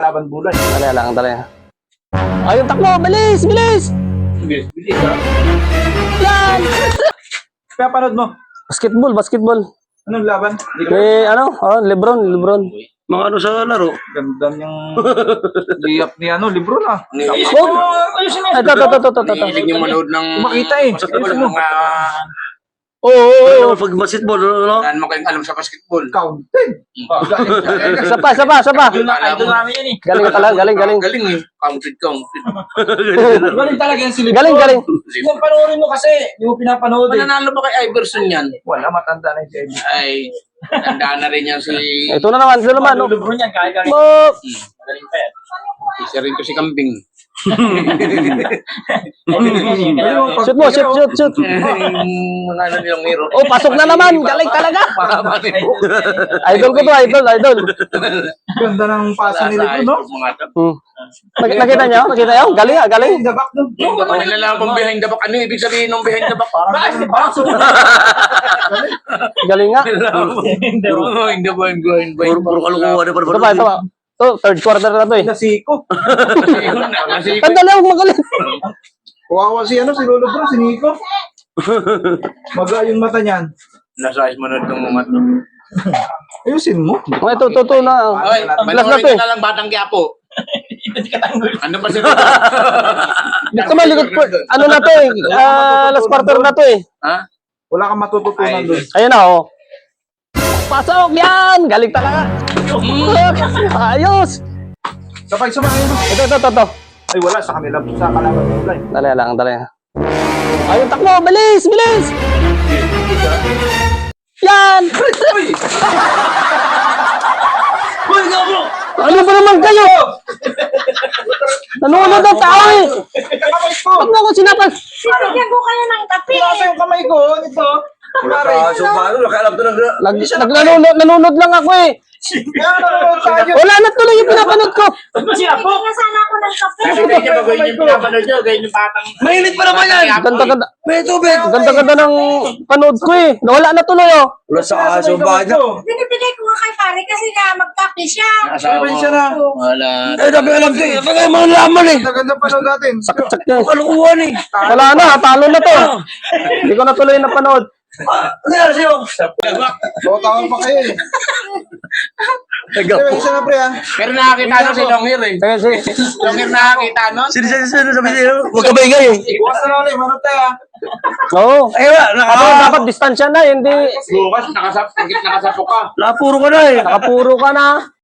Laban bulan. Dali lang, dali. Ayun, takbo! Bilis! Bilis! Bilis ha? Yan! Kaya panood mo? Basketball, basketball. Anong laban? Lebron, Lebron. Mga ano sa laro? Ganda niyang layup ni Libro na. Ito. Hilig niyo manood ng Makita eh. basketball. Ayusin mo. Oo. Pag basketball, ano? Wala naman kayong alam sa basketball. Counted. Sapa. Idol namin yan eh. Galing ka talaga, galing. Galing eh. Counted. Galing talaga yan si Libro. Galing. Yung panoorin mo kasi, hindi mo pinapanood eh. Mananalo ba kay Iverson yan? Wala, matanda na yung Jemmy. Ay, tandaan na rin yan si... Ito na naman. No? Libro niyan, kaya galing. Galing pa yan. Isa rin to si Kambing. Shoot mo, shoot. Mga ano nilang hero. Oh, pasok na naman. Galing talaga. Idol ko to, idol. Ganda ng pasa ni Libro, no? Nakita niyo? Galing. The back, no? Kanila lang kung behind the back. Ano ibig sabihin ng behind the back? Bakit? Galing nga. Puro behind the back. Puro kalukuhan na Ito pa. Ito, third quarter na to eh. Nasiko. Ang dali akong magaling. Kawawa si si Lolo Bro, si Nico. Maga yung mata niyan. Nasa manood ng mga to. Ayusin mo. Ito na. Ay, Last na manood to eh. ka na lang Batang Quiapo. Ano ba sila? Dito malikot po. Ano na to eh. Last quarter na to eh. Ha? Wala kang matututunan doon. Ayun na oh. Pasok yan! Galing talaga. Ayos! Kapag sumakay mo. Ito. Ay wala, sa kanila. Sa kalaban mo lang. Dali. Ayun, takbo! Bilis! Yan! Uy, gabo! Ano ba naman kayo? Nanonood ang tao eh! Kamay ko! Ba't mo ako sinapas? Bigyan ko kayo ng kape. Nasa yung kamay ko. Ito. Nanonood lang ako eh! Kaya nanonood tayo. Wala na tuloy yung pinapanood ko! Bigyan nga sana ako ng kape. Kasi ganyan ba ganyan yung pinapanood nyo? Ganyan yung Batang... Mainit pa naman yan! Ganda. May tubig! Ganda ng panood ko eh! Nawala na tuloy oh! Wala sa aso ba niya? Binibigay ko nga kay pare kasi nga magkape siya. Asawa. Siya na. Wala. Eh, dami alam ko eh. Bagay mga laman eh. Ganda panood natin. Sakit na eh. Kalukuhan eh. Wala na, talo na to! Hindi ko na tuloy napanood. Ano yan sa'yo? Tawag pa kayo eh. May isa na pre ah. Pero nakakita na si Longhir eh. Kasi, Longhir nakakita nun? Sino sabi niyo? Huwag ka maingay eh. Iwas na lang ulit. Manot tayo ah. oo. Ayun, Dapat distansya na, hindi. Bukas, nakasapok ka. Napuro ka na eh. Nakapuro ka na.